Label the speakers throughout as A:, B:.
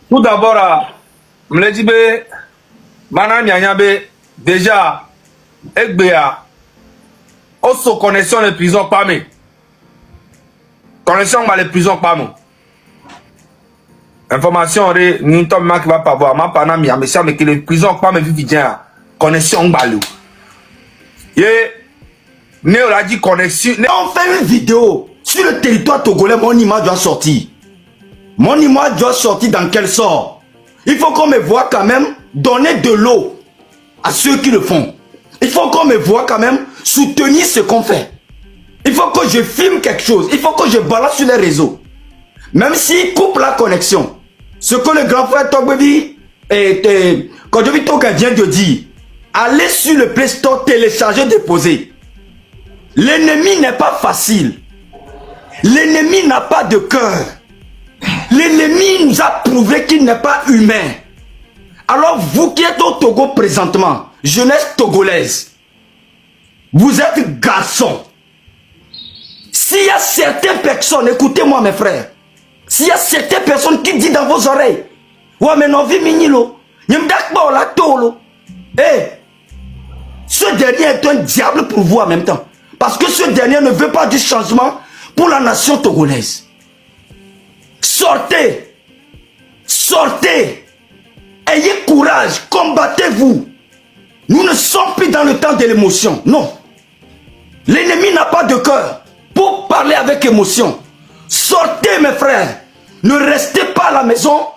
A: Tout d'abord, je me dis que déjà, Egbea, aussi connexion les prisons pas mais. Connexion les prisons pas mais. Information de Newton Mark va pas voir. Ma pana mi amesa mais que les prisons pas mais vivent connexion balou. Et Néo a dit connexion.
B: On fait une vidéo sur le territoire togolais, mon image doit sortir. Mon image doit sortir dans quel sort? Il faut qu'on me voit quand même donner de l'eau à ceux qui le font. Il faut qu'on me voit quand même soutenir ce qu'on fait. Il faut que je filme quelque chose. Il faut que je balance sur les réseaux. Même s'il coupe la connexion. Ce que le grand frère Togbebi et Kodjobi Toga vient de dire. Allez sur le Play Store, télécharger, déposer. L'ennemi n'est pas facile. L'ennemi n'a pas de cœur. L'ennemi nous a prouvé qu'il n'est pas humain. Alors vous qui êtes au Togo présentement, jeunesse togolaise, vous êtes garçons. S'il y a certaines personnes, écoutez-moi mes frères, s'il y a certaines personnes qui disent dans vos oreilles, ouais mais non, vi minilo, nyemdakba la tolo, ce dernier est un diable pour vous en même temps. Parce que ce dernier ne veut pas du changement pour la nation togolaise. Sortez. Sortez. Ayez courage. Combattez-vous. Nous ne sommes plus dans le temps de l'émotion. Non. L'ennemi n'a pas de cœur pour parler avec émotion. Sortez mes frères. Ne restez pas à la maison.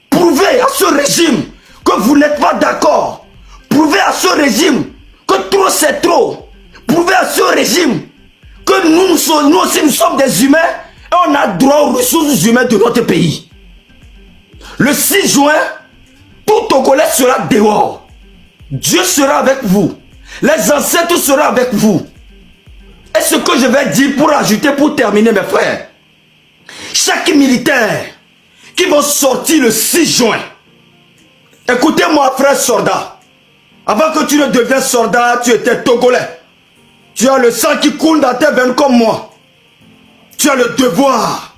B: Prouvez à ce régime que vous n'êtes pas d'accord. Prouvez à ce régime que trop c'est trop. Prouvez à ce régime que nous aussi nous sommes des humains et on a droit aux ressources humaines de notre pays. Le 6 juin, tout Togolais sera dehors. Dieu sera avec vous. Les ancêtres seront avec vous. Et ce que je vais dire pour ajouter, pour terminer mes frères. Chaque militaire qui va sortir le 6 juin. Écoutez-moi frère soldat. Avant que tu ne deviennes soldat, tu étais Togolais. Tu as le sang qui coule dans tes veines comme moi. Tu as le devoir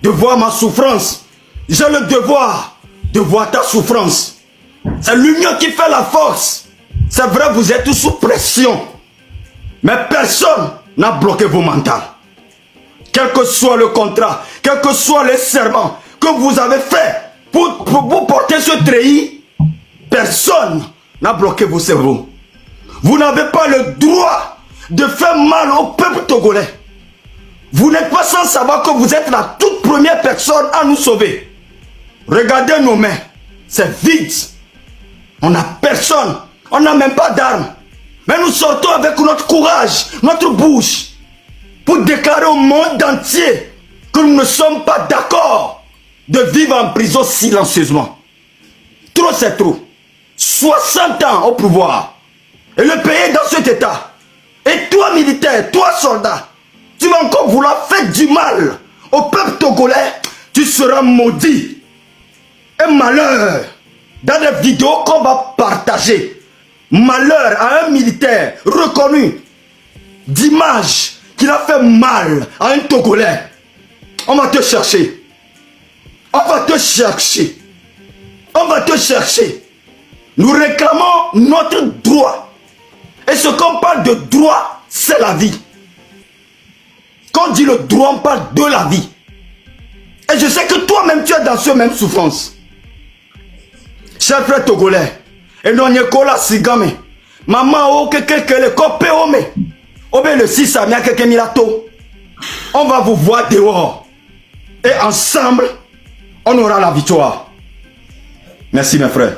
B: de voir ma souffrance. J'ai le devoir de voir ta souffrance. C'est l'union qui fait la force. C'est vrai, vous êtes tous sous pression. Mais personne n'a bloqué vos mentales. Quel que soit le contrat, quel que soit les serments que vous avez fait pour porter ce treillis, personne n'a bloqué vos cerveaux. Vous n'avez pas le droit de faire mal au peuple togolais. Vous n'êtes pas sans savoir que vous êtes la toute première personne à nous sauver. Regardez nos mains, c'est vide. On n'a personne, on n'a même pas d'armes. Mais nous sortons avec notre courage, notre bouche, pour déclarer au monde entier que nous ne sommes pas d'accord de vivre en prison silencieusement. Trop c'est trop. 60 ans au pouvoir. Et le pays est dans cet état. Et toi militaire, toi soldat, tu vas encore vouloir faire du mal au peuple togolais, tu seras maudit. Et malheur, dans les vidéos qu'on va partager, malheur à un militaire reconnu d'image qu'il a fait mal à un Togolais. On va te chercher. On va te chercher. On va te chercher. Nous réclamons notre droit. Et ce qu'on parle de droit, c'est la vie. Quand on dit le droit, on parle de la vie. Et je sais que toi-même, tu es dans ce même souffrance. Cher frère Togolais, et non Nicolas Sigame, maman, oh, le copé, oh, mais, oh, le 6 à mia, milato. On va vous voir dehors. Et ensemble, on aura la victoire. Merci, mes frères.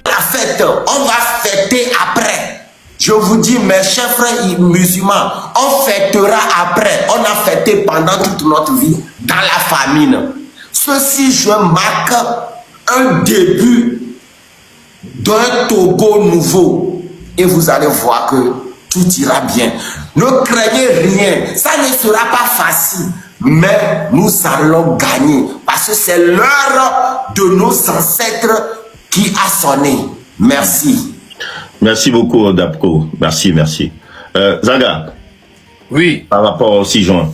C: La fête, on va fêter après. Je vous dis, mes chers frères musulmans, on fêtera après. On a fêté pendant toute notre vie dans la famine. Ceci, je marque un début d'un Togo nouveau. Et vous allez voir que tout ira bien. Ne craignez rien. Ça ne sera pas facile. Mais nous allons gagner. Parce que c'est l'heure de nos ancêtres qui a sonné. Merci.
D: Merci beaucoup, Dapko. Merci, merci. Zaga.
A: Oui.
D: Par rapport au 6 juin.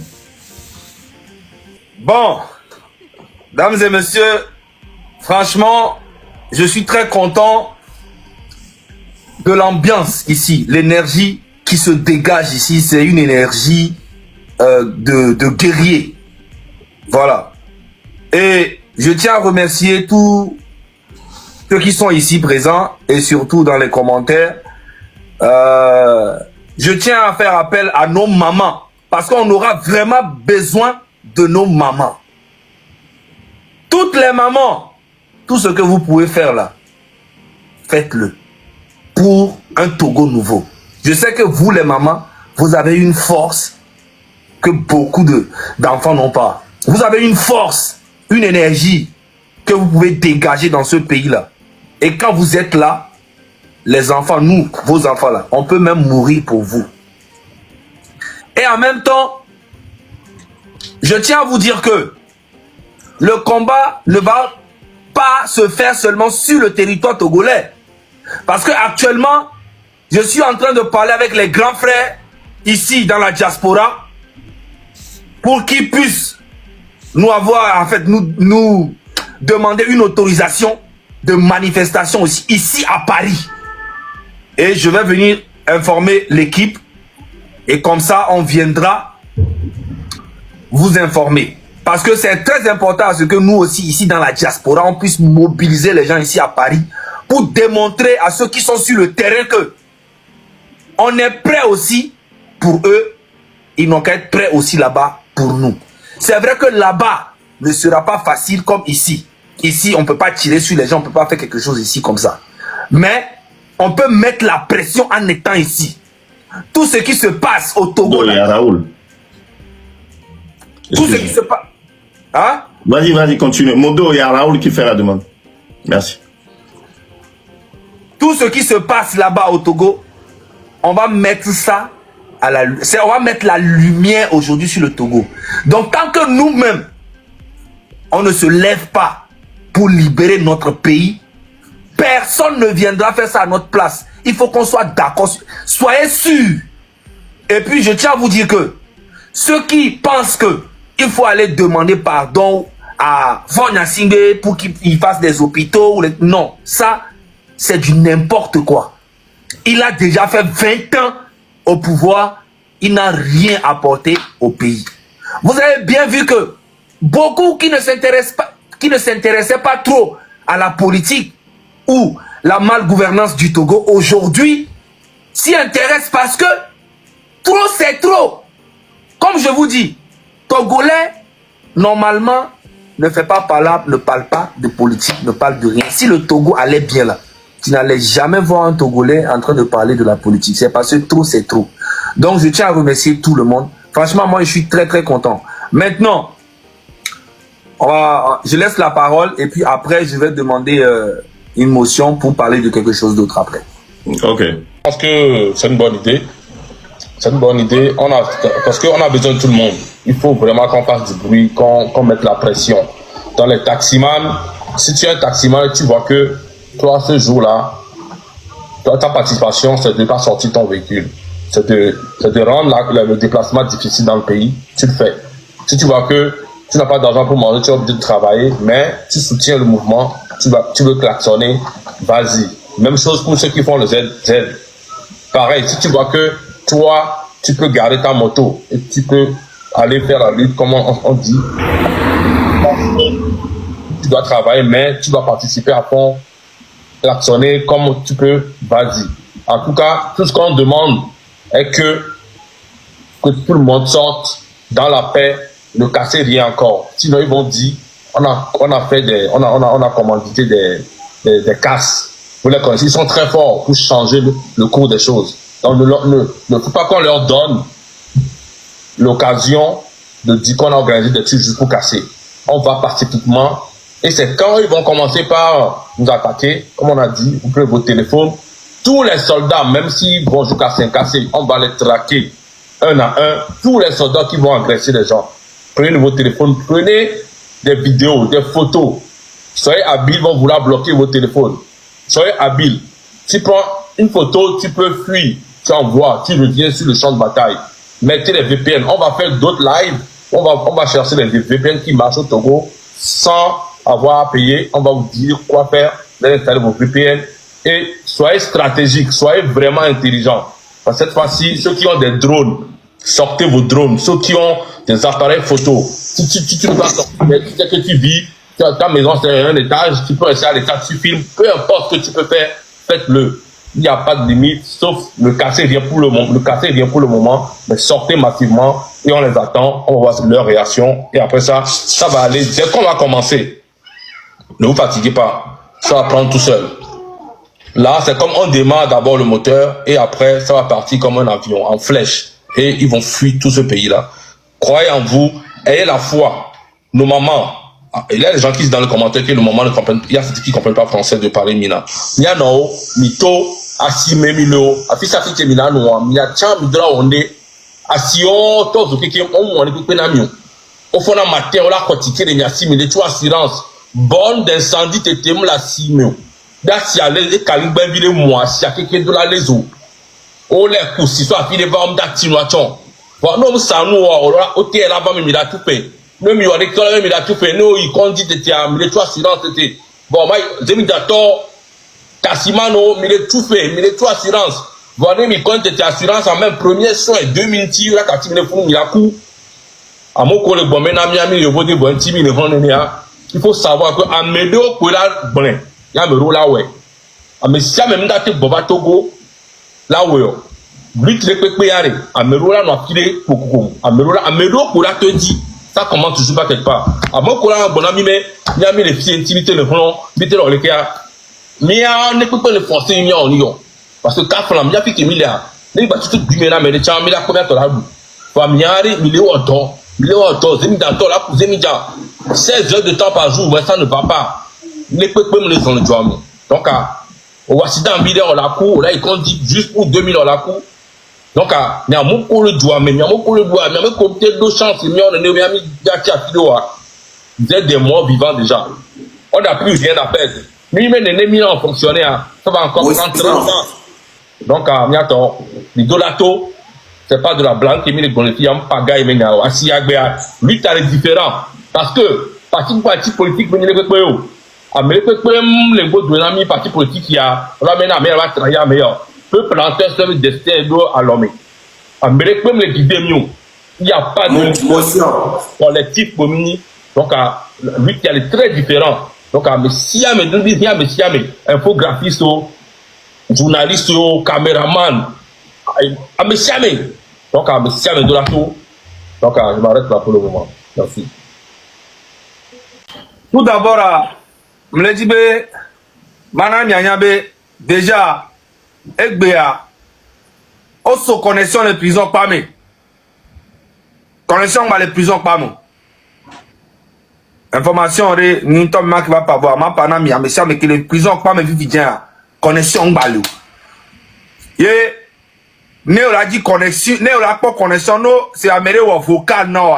A: Bon, dames et messieurs, franchement, je suis très content de l'ambiance ici. L'énergie qui se dégage ici, c'est une énergie de guerrier. Voilà. Et je tiens à remercier tous ceux qui sont ici présents et surtout dans les commentaires. Je tiens à faire appel à nos mamans parce qu'on aura vraiment besoin de nos mamans. Toutes les mamans, tout ce que vous pouvez faire là, faites-le pour un Togo nouveau. Je sais que vous les mamans, vous avez une force que beaucoup d'enfants n'ont pas. Vous avez une force, une énergie que vous pouvez dégager dans ce pays-là. Et quand vous êtes là, les enfants, nous, vos enfants là, on peut même mourir pour vous. Et en même temps, je tiens à vous dire que le combat ne va pas se faire seulement sur le territoire togolais. Parce que actuellement, je suis en train de parler avec les grands frères ici dans la diaspora pour qu'ils puissent nous avoir, en fait, nous demander une autorisation de manifestation aussi, ici à Paris. Et je vais venir informer l'équipe et comme ça, on viendra vous informer. Parce que c'est très important à ce que nous aussi, ici dans la diaspora, on puisse mobiliser les gens ici à Paris pour démontrer à ceux qui sont sur le terrain que on est prêt aussi pour eux. Ils n'ont qu'à être prêts aussi là-bas pour nous. C'est vrai que là-bas ne sera pas facile comme ici. Ici, on ne peut pas tirer sur les gens, on ne peut pas faire quelque chose ici comme ça. Mais on peut mettre la pression en étant ici. Tout ce qui se passe au Togo.
D: Il y a Raoul.
A: Tout ce qui se passe. Hein?
D: Vas-y, continue. Modo, il y a Raoul qui fait la demande. Merci.
A: Tout ce qui se passe là-bas au Togo, on va mettre ça à la lumière. On va mettre la lumière aujourd'hui sur le Togo. Donc, tant que nous-mêmes, on ne se lève pas pour libérer notre pays, personne ne viendra faire ça à notre place. Il faut qu'on soit d'accord. Soyez sûrs. Et puis, je tiens à vous dire que ceux qui pensent que il faut aller demander pardon à Fonya Singbe pour qu'il fasse des hôpitaux. Non, ça, c'est du n'importe quoi. Il a déjà fait 20 ans au pouvoir. Il n'a rien apporté au pays. Vous avez bien vu que beaucoup qui ne s'intéressaient pas trop à la politique ou la malgouvernance du Togo, aujourd'hui, s'y intéressent parce que trop, c'est trop. Comme je vous dis, Togolais, normalement, ne parle pas de politique, ne parle de rien. Si le Togo allait bien là, tu n'allais jamais voir un Togolais en train de parler de la politique. C'est parce que trop, c'est trop. Donc, je tiens à remercier tout le monde. Franchement, moi, je suis très, très content. Maintenant, je laisse la parole et puis après, je vais demander une motion pour parler de quelque chose d'autre après.
D: Ok.
E: Je pense que c'est une bonne idée. C'est une bonne idée. Parce qu'on a besoin de tout le monde. Il faut vraiment qu'on fasse du bruit, qu'on mette la pression. Dans les taximans, si tu es un taximan et tu vois que toi, ce jour-là, ta participation, c'est de ne pas sortir ton véhicule. C'est de rendre le déplacement difficile dans le pays. Tu le fais. Si tu vois que tu n'as pas d'argent pour manger, tu es obligé de travailler, mais tu soutiens le mouvement, tu veux klaxonner, vas-y. Même chose pour ceux qui font le ZZ. Pareil, si tu vois que toi, tu peux garder ta moto et tu peux aller faire la lutte, comme on dit. Tu dois travailler, mais tu dois participer à fond, klaxonner comme tu peux, vas-y. En tout cas, tout ce qu'on demande est que tout le monde sorte dans la paix, ne cassez rien encore. Sinon, ils vont dire, on a commandité des casses. Vous les connaissez, ils sont très forts pour changer le cours des choses. Donc, ne faut pas qu'on leur donne l'occasion de dire qu'on a organisé des trucs juste pour casser. On va pacifiquement. Et c'est quand ils vont commencer par nous attaquer, comme on a dit, vous prenez vos téléphones. Tous les soldats, même s'ils vont jusqu'à 5 casser, on va les traquer un à un. Tous les soldats qui vont agresser les gens. Prenez vos téléphones, prenez des vidéos, des photos. Soyez habiles, ils vont vouloir bloquer vos téléphones. Soyez habiles. Tu prends une photo, tu peux fuir. Tu envoies, tu reviens sur le champ de bataille. Mettez les VPN. On va faire d'autres lives. On va chercher les VPN qui marchent au Togo sans avoir à payer, on va vous dire quoi faire, d'installer vos VPN et soyez stratégiques, soyez vraiment intelligents. Parce que cette fois-ci, ceux qui ont des drones, sortez vos drones. Ceux qui ont des appareils photo, si tu ne vas sortir, c'est que tu vis, ta maison c'est un étage, tu peux rester à l'étage, tu filmes, peu importe ce que tu peux faire, faites-le. Il n'y a pas de limite, sauf le casser vient pour le moment. Le casser vient pour le moment, mais sortez massivement et on les attend, on va voir leur réaction et après ça, ça va aller. Dès qu'on va commencer, ne vous fatiguez pas, ça va prendre tout seul. Là, c'est comme on démarre d'abord le moteur et après, ça va partir comme un avion en flèche et ils vont fuir tout ce pays-là. Croyez en vous, ayez la foi. Nos mamans, il y a des gens qui disent dans le commentaire que nos mamans ne comprennent, il y a ceux qui ne comprennent pas français de parler mina. Il y a non, mito, asime milo, afisa fite mina noa, il y a tiens midra onde, asion, tous ceux qui ont on est penamio. Au fond, la matière, on l'a quotidien de miasi, mais les trois assurances, bonne d'incendie, t'es la simio. Dasi a les calibres vile moi, si a quelqu'un de la leso. O les coups, si soit fille de vente d'actinuation. Bon, non, ça nous, au thé là-bas, mais il a tout fait. Même il y a des collègues, mais il a tout fait. Nous, il conduit, mais les trois assurances, c'était. Bon, moi, j'ai mis d'accord, Tassimano, mais les tout fait, mais les trois assurances. Voilà, mais quand t'étais assurance, en même premier soin, 2000 tirs, là, quand tu me fous, il a coup. À mon collègue, bon, maintenant, il faut dire, bon, 10 000 il faut savoir que, à mes deux, pour la, bon, il y a un rôle là, ouais. Mais si ça même date Boba Togo, là, ouais. Lui, tu l'es payé, à mes rôles là, on a filé pour à mes rôles là, pour la te dit, ça commence toujours pas quelque part. À mon collègue, bon ami, mais il y a mis les filles intimité, le front, vite, le cas. Mais il ne peut pas le forcer, il y a en Lyon. Parce que quand il y a fait qu'il y a, il va tout du ménage, mais les gens, il y a combien de temps? Familiari, il est autant, Zemidator, là, pour Zemida, 16 heures de temps par jour, mais ça ne va pas. Les peuples les ont le joie. Donc, au Wassida en vidéo, la cour, là, ils comptent juste pour 2000 la cour. Donc, il y a mon pour le joie, mais il y a mon pour le bois, il y a mon côté de chance, il y a un gâté à Fidoa. Vous êtes des morts vivants déjà. On n'a plus rien à perdre. Lui, même les ennemis en fonctionnaire, ça va encore prendre 30 ans. Donc, il y a ton, l'idolato, c'est pas de la blanque, il y a les filles, pagaille, mais il y a aussi lui, tu as les différents. Parce que, parti politique, il y a les peuples. Mais les beaux de parti politique, il y a, on va maintenant, mais on va travailler meilleur. Peu planter ce destin à l'homme. Mais les guider mieux. Il n'y a pas de collectif communis. Donc, lui, il y a les très différents. Donc, Messiame, infographiste, journaliste, caméraman, Messiame. Donc, Messiame de la tour. Donc, je m'arrête là pour le moment. Merci.
A: Tout d'abord, je me dis que déjà, aussi connexion les prisons pas mais connexion les prisons pas mais information de nous qui va pas voir ma pas mais que les prisons pas mais vivent connexion balou et ne la dit connexion ne la pas connexion non c'est améré ou vocal non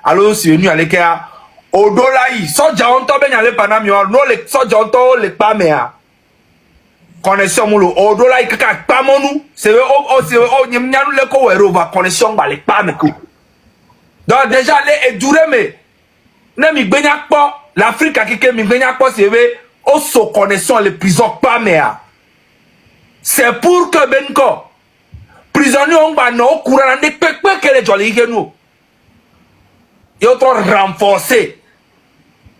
A: alors c'est venu à l'écart au dollar soja on tombe dans les panami non les soja on tombe les pas mais connexion moulo au dollar kaka pas monu c'est nyamnyanu le ko wero va connexion ba les pas mais donc déjà les duré mais ne mi gbenya po l'Afrique a keke mi gbenya po c'est au so connexion les prisons pas mais c'est pour que benko prisonniers on ba no courant de pepe que les joli que nous et autre renforcer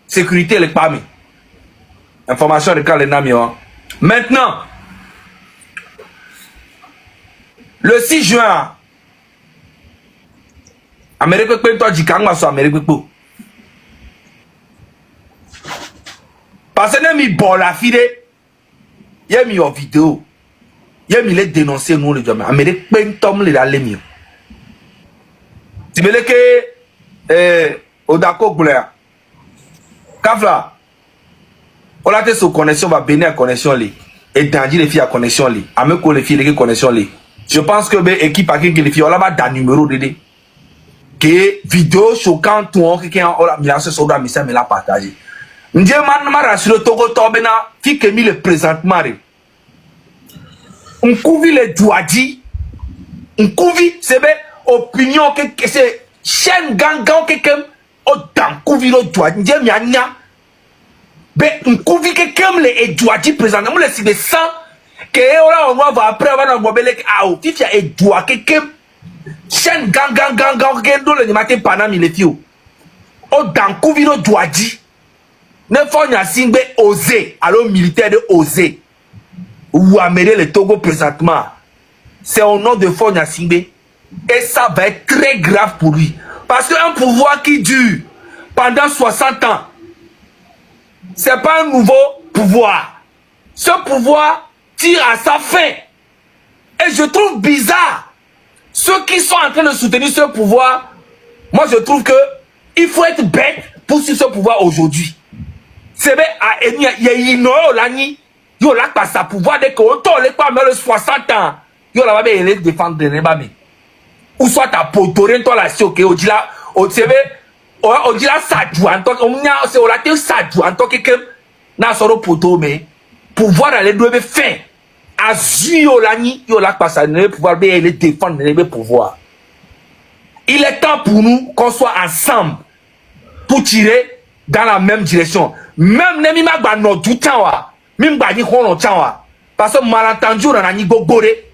A: sécurité les pas mais information de les namion. Maintenant, le 6 juin, Amérique Pento dit Kangma sur Amérique Pento. Parce que nous bon la fille, il y a mis en vidéo, il y a mis les dénoncer nous les gens. Amérique Pento les a les mieux. Tu me dis que Odako Goulea, Kafla. On a été connexion, va bénir à connexion li. Et danger les filles à connexion li. Ameko les filles les connexion li. Je pense que l'équipe a qui les filles on va dans numéro de que vidéo choquante tout qui on a mis ce soda mais ça me l'a partagé. Ndié man ma rassuré Togo tobena fi que mi le présentement. On couvre les douadis. On couvre c'est ben opinion que c'est chaîne gang quelqu'un au dans couvre le douadis. Ndié mi anya Mais on couvre que comme les Edouardis présentement, les si de sang, que on va après, on va nous voir les ah, tu fais Edouard, que chaîne gang, que le matin pendant les filles. Oh, dans couvre Edouardis. Ne faut pas oser, alors militaire de oser. Ou amener le Togo présentement. C'est au nom de Fonya Singbe. Et ça va être très grave pour lui. Parce qu'un pouvoir qui dure pendant 60 ans, c'est pas un nouveau pouvoir. Ce pouvoir tire à sa fin. Et je trouve bizarre. Ceux qui sont en train de soutenir ce pouvoir, moi je trouve que il faut être bête pour suivre ce pouvoir aujourd'hui. C'est bien, il y a une lani, il y a pas sa pouvoir dès qu'on tourne les pas 60 ans. Il y a les défendre les babes. Ou soit ta potoré toi la sioke au dit là, au CV, au dit là ça joue en tant que c'est au latin ça joue en tant que na soro poto mais pouvoir aller doit fin. Azu yo lani, yo la pas ça ne pouvoir bien les défendre les pouvoir. Il est temps pour nous qu'on soit ensemble pour tirer dans la même direction. Même ne mi ma gba no du temps wa, mi gba ni ko no temps wa. Parce que malentendu na ni gogore.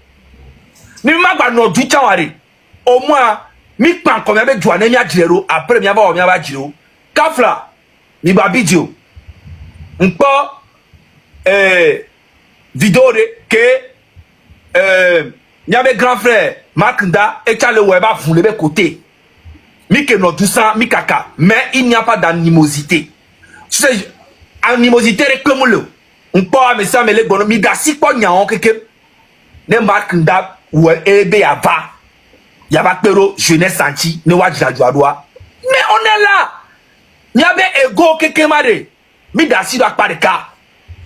A: Ni ma gba no du temps wa re. Au moins mi pan comme avec Joanne mi a direro après mi aba o mi aba direro. Kafla mi ba video. Npo vidéo de que mi avait grand frère Maknda et Charles Weba font le côté. Mi que no du sang mi kaka, mais il n'y a pas d'animosité. Tu sais, animosité est comme le. On peut mais ça mais les bonhommes mi da si quoi nya on que ne Maknda ou ebe ava. Yaba pero jeunesse senti ne wa jira doa. Mais on est là. Ni avait ego kekemare. Mi da si doit pas de cas.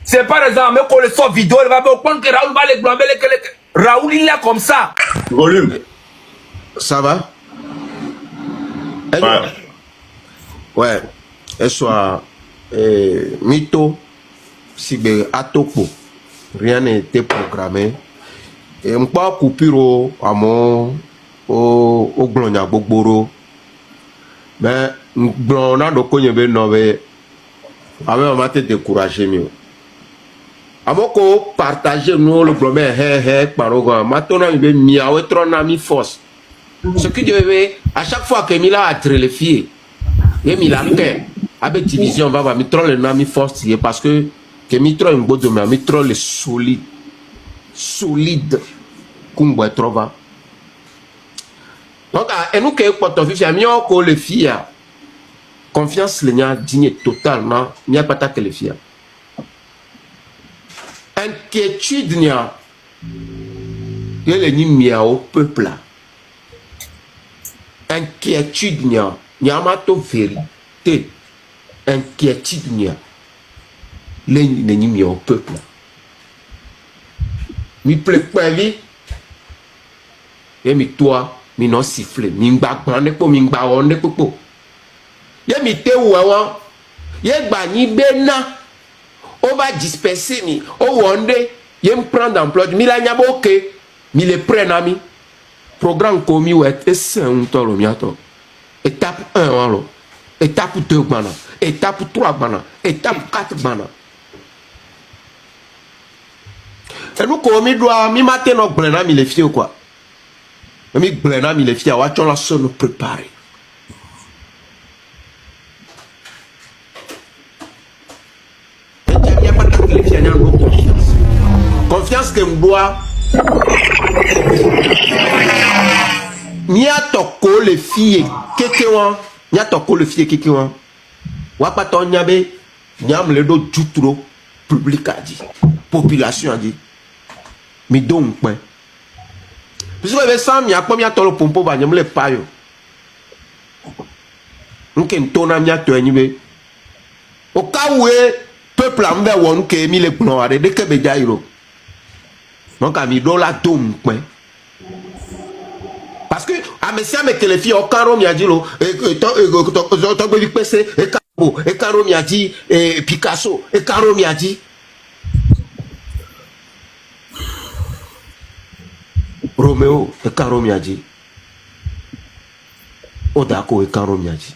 A: C'est par exemple mais qu'on le sort vidéo, il va prendre que Raoul va les blâmer les Raoul il est comme ça.
D: Volume.
F: Ça va?
D: Ouais.
F: Ouais. Et soit Mito, Sibé Atopo. Rien n'était programmé. Et on pas coupure à mon au glonia bogboro. Mais on a de cogner ben nové. Avec on m'a été découragé mieux. Avant qu'on partage nous le glomé par ogan. Maintenant il veut mia ou trop ami force. Ce qui devait à chaque fois que Mila a tré les filles, et Mila fait avec division va mettre le nami force parce que Mitro un beau domaine, Mitro le solide comme bois trova. Donc et nous que quand on vit mieux que les filles confiance les nia digne totalement, il n'y a pas ta que les filles. Inquiétude nia il les ni au peuple là. Inquiétude nia nyamato vérité. Inquiétude nia les ni au peuple. Mi prépare et mi toi mi non siffler mi ngba gbande po mi ngba wonde popo ye mi te wawa ye gba ni bena on va disperser mi o wonde ye me prendre d'emploi mi la nyabo ok mi le prenne ami programme komi wet et c'est un tolo miato étape 1 walo étape 2 bana étape 3 bana étape 4 bana. Et nous comme doit mi matin no blena mi les filles quoi. Mi blena mi les filles wa chon la so nous préparer. Il y a pas de les filles n'ont confiance. Confiance que m'doit ni a toko les filles kekewan, ni a toko les filles kekewan. Wa pa ton nyabe nyam le do jutro public a dit. Population a dit. Mi donc point. Puisque le sang mi a pas mi a tolo pompo ba nyam le payo. Nken tona mi a to enyibe. Au cas où peuple ambe won ke mi le gbon ade de ke be jairo. Donc a mi do la donc point. Parce que a mesia me que les filles au caro mi a dit lo to be pese e caro mi a dit Picasso e caro mi a dit Roméo et Caro Miadji. Odako et Caro Miadji.